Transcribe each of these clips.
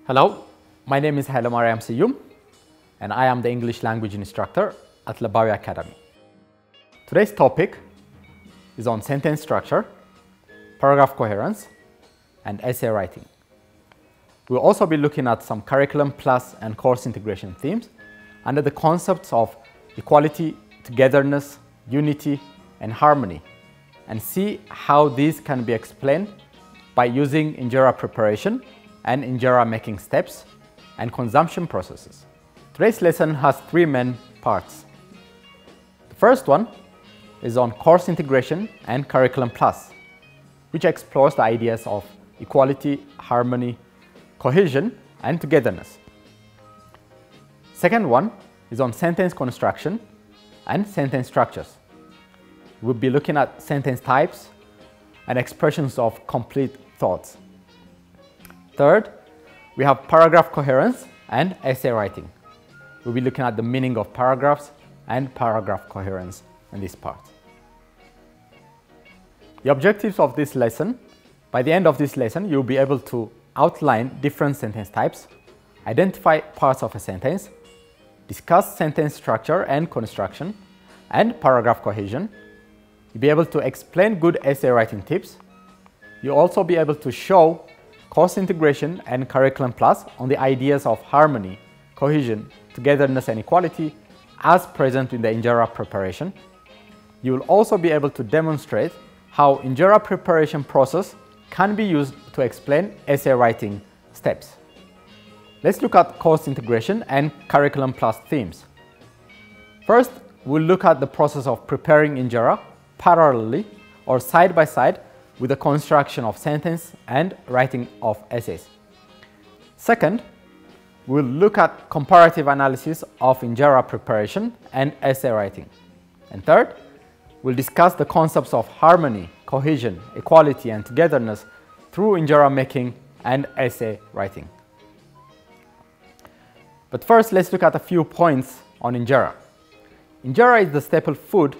Hello, my name is Siyum and I am the English language instructor at Kelebawiyan Academy. Today's topic is on sentence structure, paragraph coherence, and essay writing. We'll also be looking at some curriculum plus and course integration themes under the concepts of equality, togetherness, unity, and harmony, and see how these can be explained by using Injera preparation and Injera making steps and consumption processes. Today's lesson has three main parts. The first one is on course integration and curriculum plus, which explores the ideas of equality, harmony, cohesion, and togetherness. Second one is on sentence construction and sentence structures. We'll be looking at sentence types and expressions of complete thoughts. Third, we have paragraph coherence and essay writing. We'll be looking at the meaning of paragraphs and paragraph coherence in this part. The objectives of this lesson: by the end of this lesson, you'll be able to outline different sentence types, identify parts of a sentence, discuss sentence structure and construction, and paragraph cohesion. You'll be able to explain good essay writing tips. You'll also be able to show course integration and curriculum plus on the ideas of harmony, cohesion, togetherness, and equality as present in the Injera preparation. You will also be able to demonstrate how Injera preparation process can be used to explain essay writing steps. Let's look at course integration and curriculum plus themes. First, we'll look at the process of preparing Injera parallelly or side by side with the construction of sentence and writing of essays. Second, we'll look at comparative analysis of Injera preparation and essay writing. And third, we'll discuss the concepts of harmony, cohesion, equality, and togetherness through Injera making and essay writing. But first, let's look at a few points on Injera. Injera is the staple food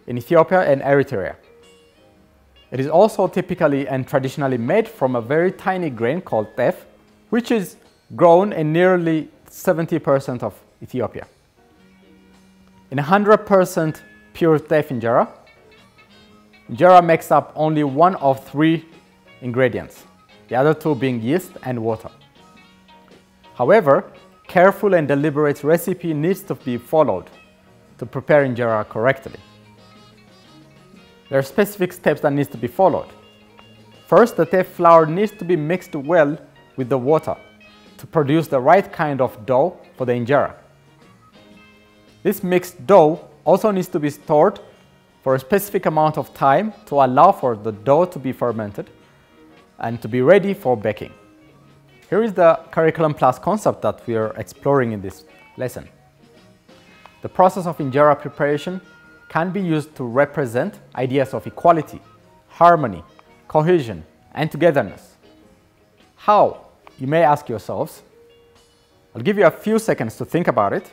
in Ethiopia and Eritrea. It is also typically and traditionally made from a very tiny grain called teff, which is grown in nearly 70% of Ethiopia. In 100% pure teff injera, injera makes up only one of three ingredients, the other two being yeast and water. However, careful and deliberate recipe needs to be followed to prepare injera correctly. There are specific steps that need to be followed. First, the teff flour needs to be mixed well with the water to produce the right kind of dough for the injera. This mixed dough also needs to be stored for a specific amount of time to allow for the dough to be fermented and to be ready for baking. Here is the curriculum plus concept that we are exploring in this lesson. The process of injera preparation can be used to represent ideas of equality, harmony, cohesion, and togetherness. How? You may ask yourselves. I'll give you a few seconds to think about it,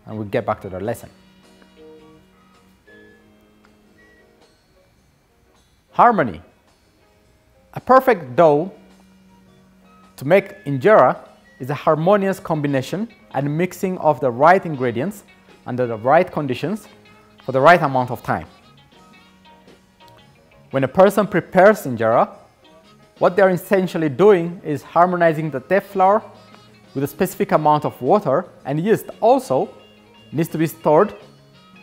and we'll get back to the lesson. Harmony. A perfect dough to make injera is a harmonious combination and mixing of the right ingredients under the right conditions for the right amount of time. When a person prepares injera, what they're essentially doing is harmonizing the teff flour with a specific amount of water, and yeast also needs to be stored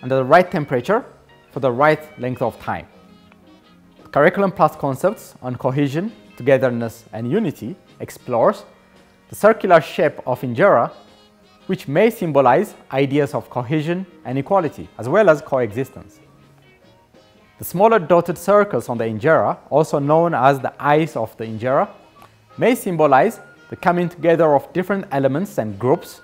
under the right temperature for the right length of time. Curriculum plus concepts on cohesion, togetherness, and unity explores the circular shape of injera, which may symbolize ideas of cohesion and equality, as well as coexistence. The smaller dotted circles on the injera, also known as the eyes of the injera, may symbolize the coming together of different elements and groups,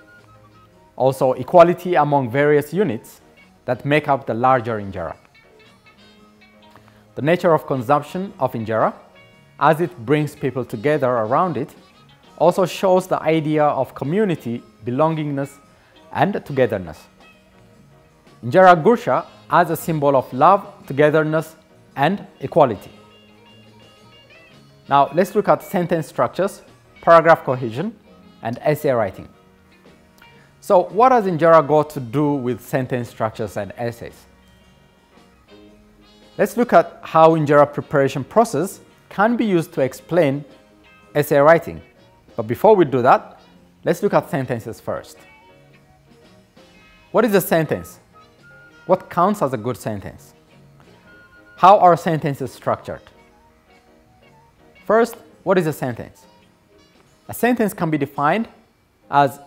also equality among various units that make up the larger injera. The nature of consumption of injera, as it brings people together around it, also shows the idea of community, belongingness, and togetherness. Injera gursha as a symbol of love, togetherness, and equality. Now let's look at sentence structures, paragraph cohesion, and essay writing. So what has Injera got to do with sentence structures and essays? Let's look at how Injera preparation process can be used to explain essay writing. But before we do that, let's look at sentences first. What is a sentence? What counts as a good sentence? How are sentences structured? First, what is a sentence? A sentence can be defined as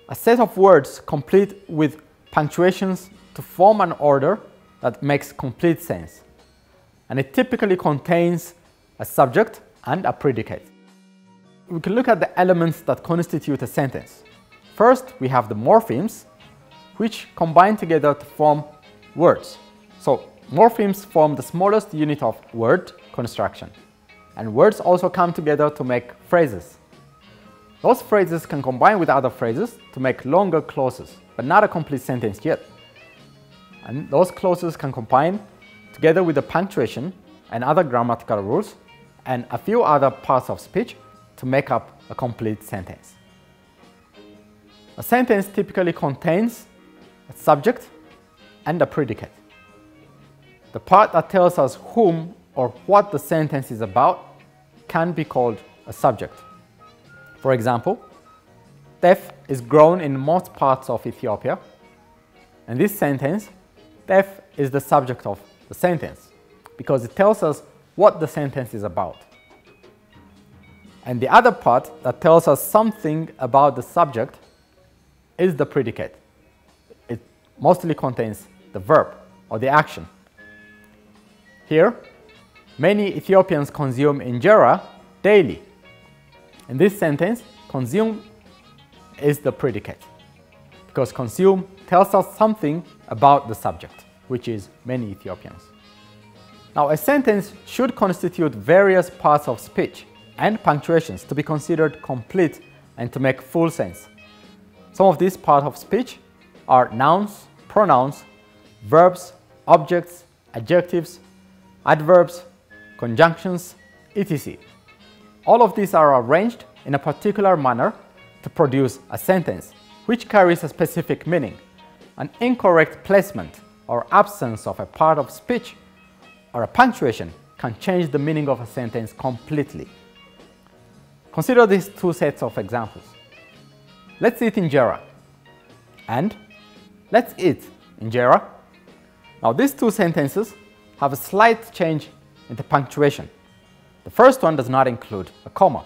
a set of words complete with punctuations to form an order that makes complete sense. And it typically contains a subject and a predicate. We can look at the elements that constitute a sentence. First, we have the morphemes, which combine together to form words. So, morphemes form the smallest unit of word construction. And words also come together to make phrases. Those phrases can combine with other phrases to make longer clauses, but not a complete sentence yet. And those clauses can combine together with the punctuation and other grammatical rules and a few other parts of speech to make up a complete sentence. A sentence typically contains a subject and a predicate. The part that tells us whom or what the sentence is about can be called a subject. For example, teff is grown in most parts of Ethiopia. In this sentence, teff is the subject of the sentence because it tells us what the sentence is about. And the other part that tells us something about the subject is the predicate. It mostly contains the verb or the action. Here, many Ethiopians consume injera daily. In this sentence, consume is the predicate because consume tells us something about the subject, which is many Ethiopians. Now, a sentence should constitute various parts of speech and punctuations to be considered complete and to make full sense. Some of these parts of speech are nouns, pronouns, verbs, objects, adjectives, adverbs, conjunctions, etc. All of these are arranged in a particular manner to produce a sentence which carries a specific meaning. An incorrect placement or absence of a part of speech or a punctuation can change the meaning of a sentence completely. Consider these two sets of examples. Let's eat injera and let's eat injera. Now these two sentences have a slight change in the punctuation. The first one does not include a comma,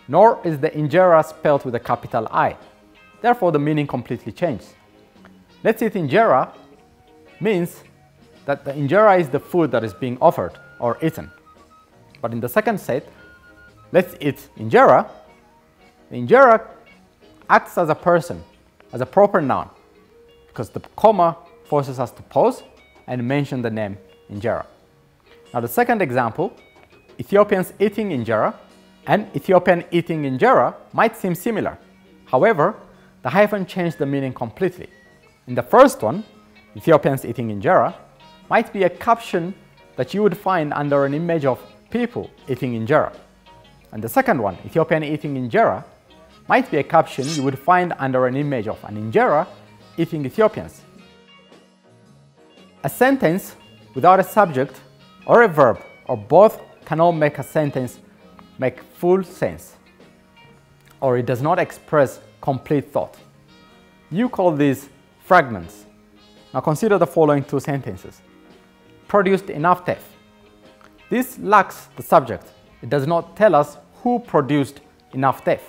nor is the injera spelled with a capital I. Therefore, the meaning completely changes. Let's eat injera means that the injera is the food that is being offered or eaten. But in the second set, let's eat injera, the injera acts as a person, as a proper noun, because the comma forces us to pause and mention the name injera. Now the second example, Ethiopians eating injera and Ethiopian eating injera might seem similar. However, the hyphen changed the meaning completely. In the first one, Ethiopians eating injera might be a caption that you would find under an image of people eating injera. And the second one, Ethiopian eating injera, might be a caption you would find under an image of an injera eating Ethiopians. A sentence without a subject or a verb or both cannot make a sentence make full sense, or it does not express complete thought. You call these fragments. Now consider the following two sentences. Produced enough teff. This lacks the subject. It does not tell us who produced enough teff.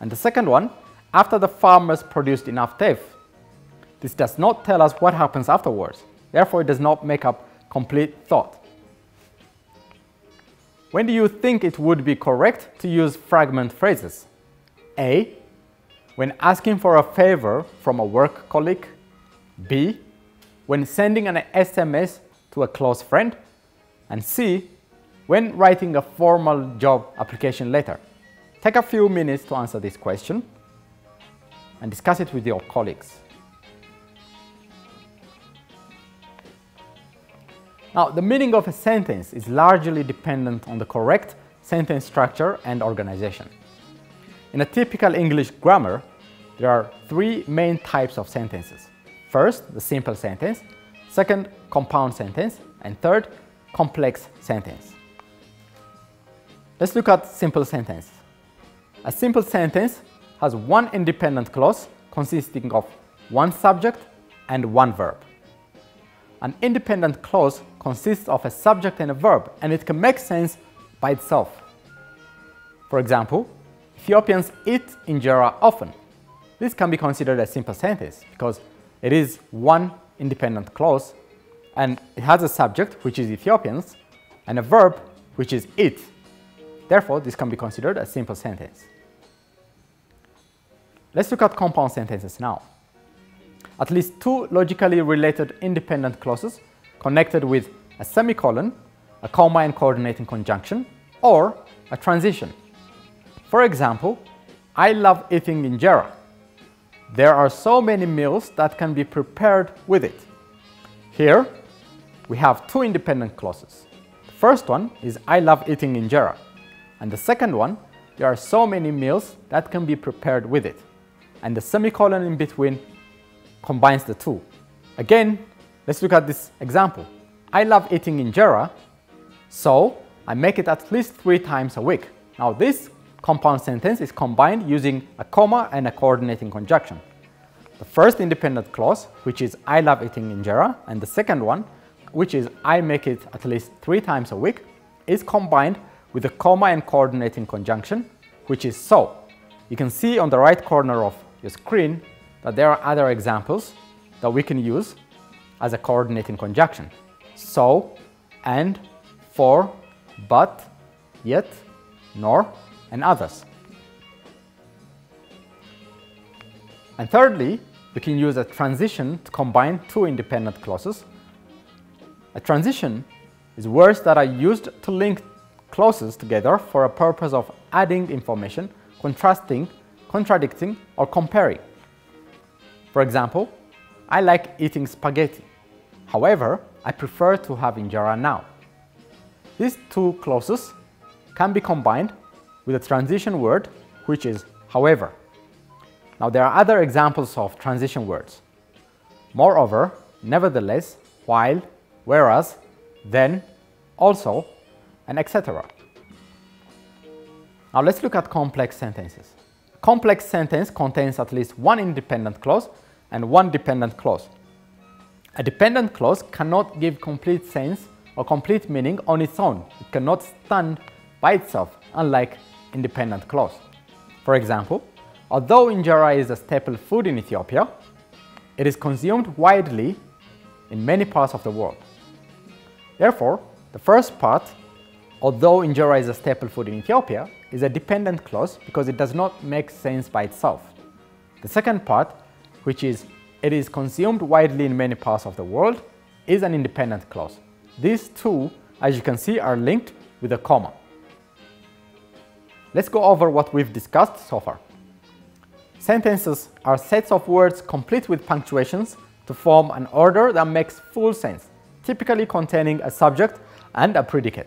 And the second one, after the farmers produced enough teff, this does not tell us what happens afterwards. Therefore, it does not make up complete thought. When do you think it would be correct to use fragment phrases? A, when asking for a favor from a work colleague. B, when sending an SMS to a close friend. And C, when writing a formal job application letter. Take a few minutes to answer this question and discuss it with your colleagues. Now, the meaning of a sentence is largely dependent on the correct sentence structure and organization. In a typical English grammar, there are three main types of sentences. First, the simple sentence. Second, compound sentence. And third, complex sentence. Let's look at simple sentence. A simple sentence has one independent clause consisting of one subject and one verb. An independent clause consists of a subject and a verb, and it can make sense by itself. For example, Ethiopians eat injera often. This can be considered a simple sentence because it is one independent clause and it has a subject, which is Ethiopians, and a verb, which is eat. Therefore, this can be considered a simple sentence. Let's look at compound sentences now. At least two logically related independent clauses connected with a semicolon, a comma and coordinating conjunction, or a transition. For example, I love eating injera. There are so many meals that can be prepared with it. Here, we have two independent clauses. The first one is I love eating injera, and the second one, there are so many meals that can be prepared with it. And the semicolon in between combines the two. Again, let's look at this example. I love eating injera, so I make it at least 3 times a week. Now this compound sentence is combined using a comma and a coordinating conjunction. The first independent clause, which is I love eating injera, and the second one, which is I make it at least 3 times a week, is combined with a comma and coordinating conjunction, which is so. You can see on the right corner of your screen that there are other examples that we can use as a coordinating conjunction. So, and, for, but, yet, nor, and others. And thirdly, we can use a transition to combine two independent clauses. A transition is words that are used to link clauses together for a purpose of adding information, contrasting, contradicting, or comparing. For example, I like eating spaghetti. However, I prefer to have injera now. These two clauses can be combined with a transition word, which is however. Now there are other examples of transition words. Moreover, nevertheless, while, whereas, then, also, and etc. Now let's look at complex sentences. A complex sentence contains at least one independent clause and one dependent clause. A dependent clause cannot give complete sense or complete meaning on its own. It cannot stand by itself, unlike independent clause. For example, although injera is a staple food in Ethiopia, it is consumed widely in many parts of the world. Therefore, the first part, although injera is a staple food in Ethiopia, is a dependent clause because it does not make sense by itself. The second part, which is it is consumed widely in many parts of the world, is an independent clause. These two, as you can see, are linked with a comma. Let's go over what we've discussed so far. Sentences are sets of words complete with punctuations to form an order that makes full sense, typically containing a subject and a predicate.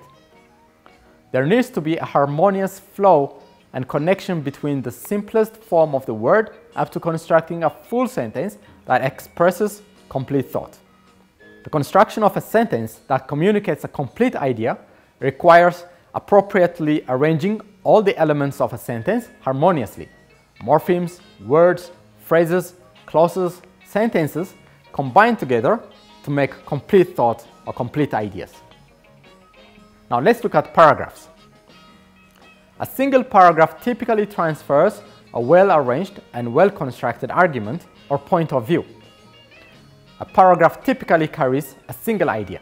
There needs to be a harmonious flow and connection between the simplest form of the word up to constructing a full sentence that expresses complete thought. The construction of a sentence that communicates a complete idea requires appropriately arranging all the elements of a sentence harmoniously. Morphemes, words, phrases, clauses, sentences combine together to make complete thought or complete ideas. Now let's look at paragraphs. A single paragraph typically transfers a well-arranged and well-constructed argument or point of view. A paragraph typically carries a single idea.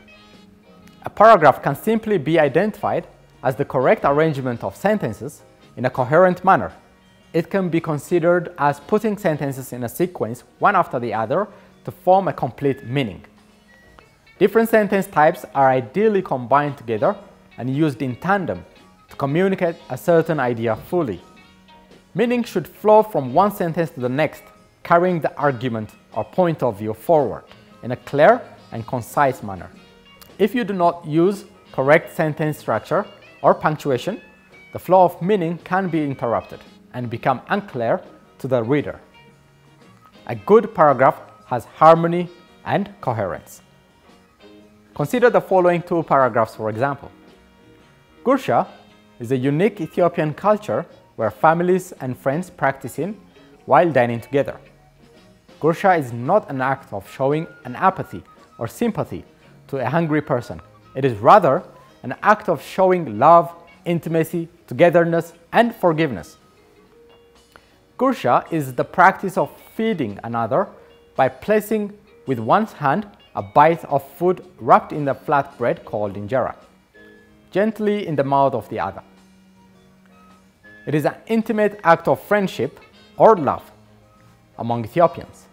A paragraph can simply be identified as the correct arrangement of sentences in a coherent manner. It can be considered as putting sentences in a sequence one after the other to form a complete meaning. Different sentence types are ideally combined together and used in tandem to communicate a certain idea fully. Meaning should flow from one sentence to the next, carrying the argument or point of view forward in a clear and concise manner. If you do not use correct sentence structure or punctuation, the flow of meaning can be interrupted, and become unclear to the reader. A good paragraph has harmony and coherence. Consider the following two paragraphs for example. Gursha is a unique Ethiopian culture where families and friends practice in while dining together. Gursha is not an act of showing an apathy or sympathy to a hungry person. It is rather an act of showing love, intimacy, togetherness, and forgiveness. Gursha is the practice of feeding another by placing with one's hand a bite of food wrapped in the flat bread called injera, gently in the mouth of the other. It is an intimate act of friendship or love among Ethiopians.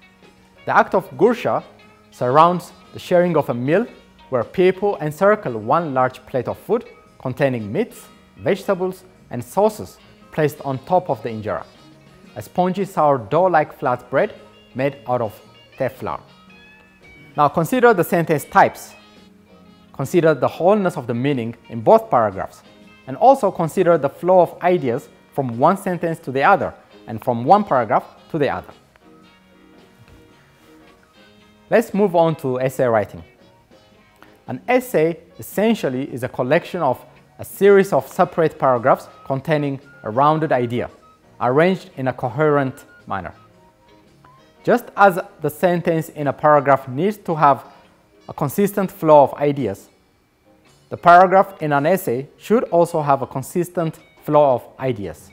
The act of Gursha surrounds the sharing of a meal where people encircle one large plate of food containing meats, vegetables, and sauces placed on top of the injera, a spongy sourdough-like flat bread made out of teff flour. Now consider the sentence types. Consider the wholeness of the meaning in both paragraphs, and also consider the flow of ideas from one sentence to the other and from one paragraph to the other. Let's move on to essay writing. An essay essentially is a collection of a series of separate paragraphs containing a rounded idea, arranged in a coherent manner. Just as the sentence in a paragraph needs to have a consistent flow of ideas, the paragraph in an essay should also have a consistent flow of ideas.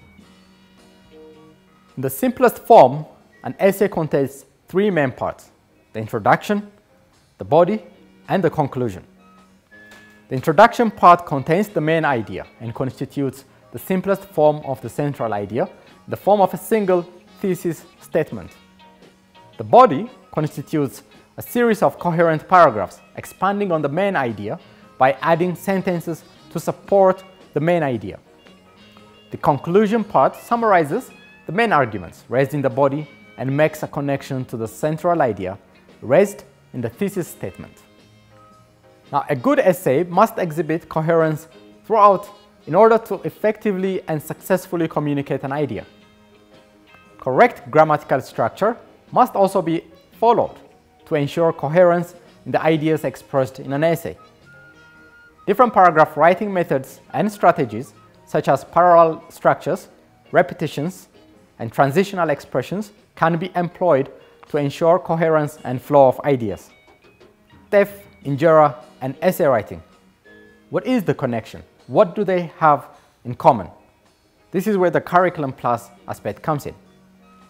In the simplest form, an essay contains three main parts: the introduction, the body, and the conclusion. The introduction part contains the main idea and constitutes the simplest form of the central idea, in the form of a single thesis statement. The body constitutes a series of coherent paragraphs expanding on the main idea by adding sentences to support the main idea. The conclusion part summarizes the main arguments raised in the body and makes a connection to the central idea raised in the thesis statement. Now, a good essay must exhibit coherence throughout in order to effectively and successfully communicate an idea. Correct grammatical structure must also be followed to ensure coherence in the ideas expressed in an essay. Different paragraph writing methods and strategies, such as parallel structures, repetitions, and transitional expressions, can be employed to ensure coherence and flow of ideas. Teff, injera, and essay writing. What is the connection? What do they have in common? This is where the curriculum plus aspect comes in.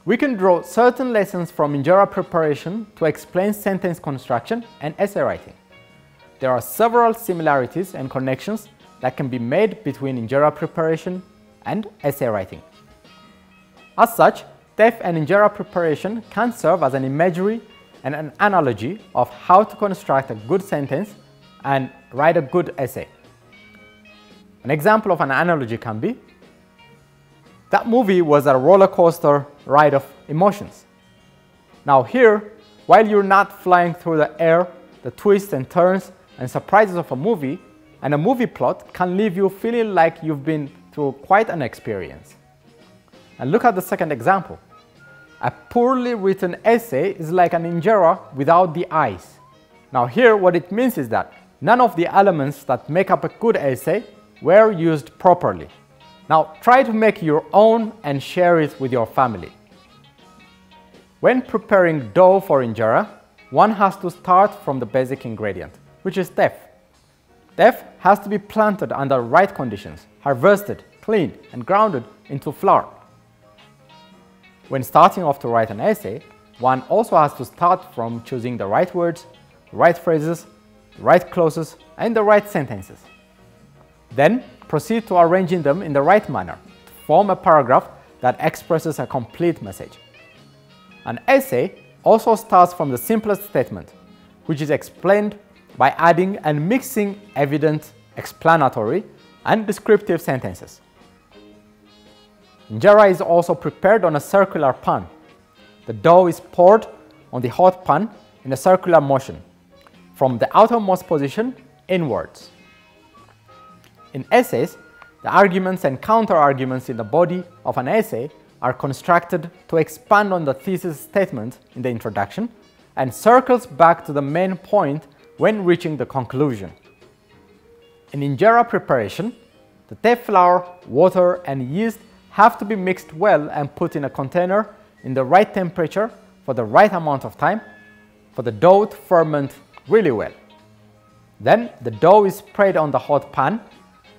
We can draw certain lessons from Injera Preparation to explain sentence construction and essay writing. There are several similarities and connections that can be made between Injera Preparation and essay writing. As such, Teff and Injera Preparation can serve as an imagery and an analogy of how to construct a good sentence and write a good essay. An example of an analogy can be, that movie was a roller coaster ride of emotions. Now here, while you're not flying through the air, the twists and turns and surprises of a movie and a movie plot can leave you feeling like you've been through quite an experience. And look at the second example. A poorly written essay is like an injera without the eyes. Now here, what it means is that none of the elements that make up a good essay were used properly. Now try to make your own and share it with your family. When preparing dough for injera, one has to start from the basic ingredient, which is teff. Teff has to be planted under right conditions, harvested, cleaned, and grounded into flour. When starting off to write an essay, one also has to start from choosing the right words, the right phrases, the right clauses, and the right sentences. Then proceed to arranging them in the right manner to form a paragraph that expresses a complete message. An essay also starts from the simplest statement, which is explained by adding and mixing evident, explanatory, and descriptive sentences. Injera is also prepared on a circular pan. The dough is poured on the hot pan in a circular motion, from the outermost position inwards. In essays, the arguments and counter-arguments in the body of an essay are constructed to expand on the thesis statement in the introduction and circles back to the main point when reaching the conclusion. In injera preparation, the teff flour, water, and yeast have to be mixed well and put in a container in the right temperature for the right amount of time for the dough to ferment really well. Then the dough is spread on the hot pan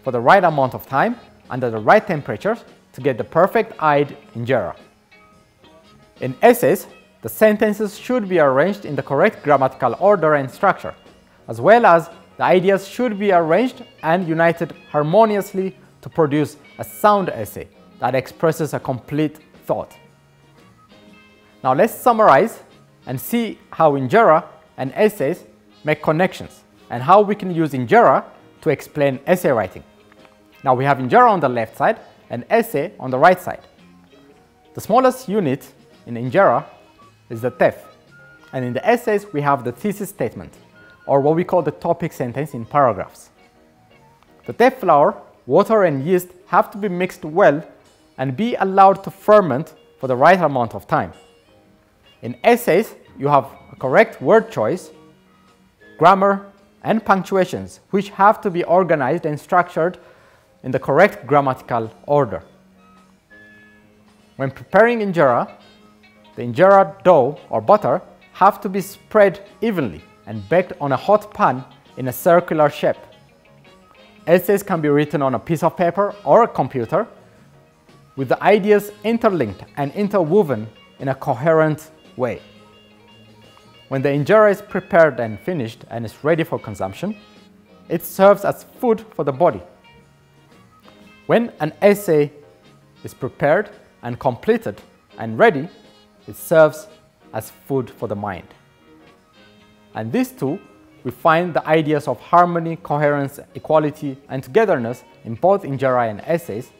for the right amount of time under the right temperatures to get the perfect-eyed injera. In essays, the sentences should be arranged in the correct grammatical order and structure, as well as the ideas should be arranged and united harmoniously to produce a sound essay that expresses a complete thought. Now let's summarize and see how injera and essays make connections and how we can use injera to explain essay writing. Now we have injera on the left side and essay on the right side. The smallest unit in injera is the teff, and in the essays we have the thesis statement, or what we call the topic sentence in paragraphs. The teff flour, water, and yeast have to be mixed well and be allowed to ferment for the right amount of time. In essays, you have a correct word choice, grammar, and punctuations, which have to be organized and structured in the correct grammatical order. When preparing injera, the injera dough or butter have to be spread evenly and baked on a hot pan in a circular shape. Essays can be written on a piece of paper or a computer with the ideas interlinked and interwoven in a coherent way. When the injera is prepared and finished and is ready for consumption, it serves as food for the body. When an essay is prepared and completed and ready, it serves as food for the mind. And these two, we find the ideas of harmony, coherence, equality, and togetherness in both injera and essays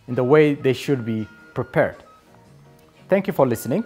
in the way they should be prepared. Thank you for listening.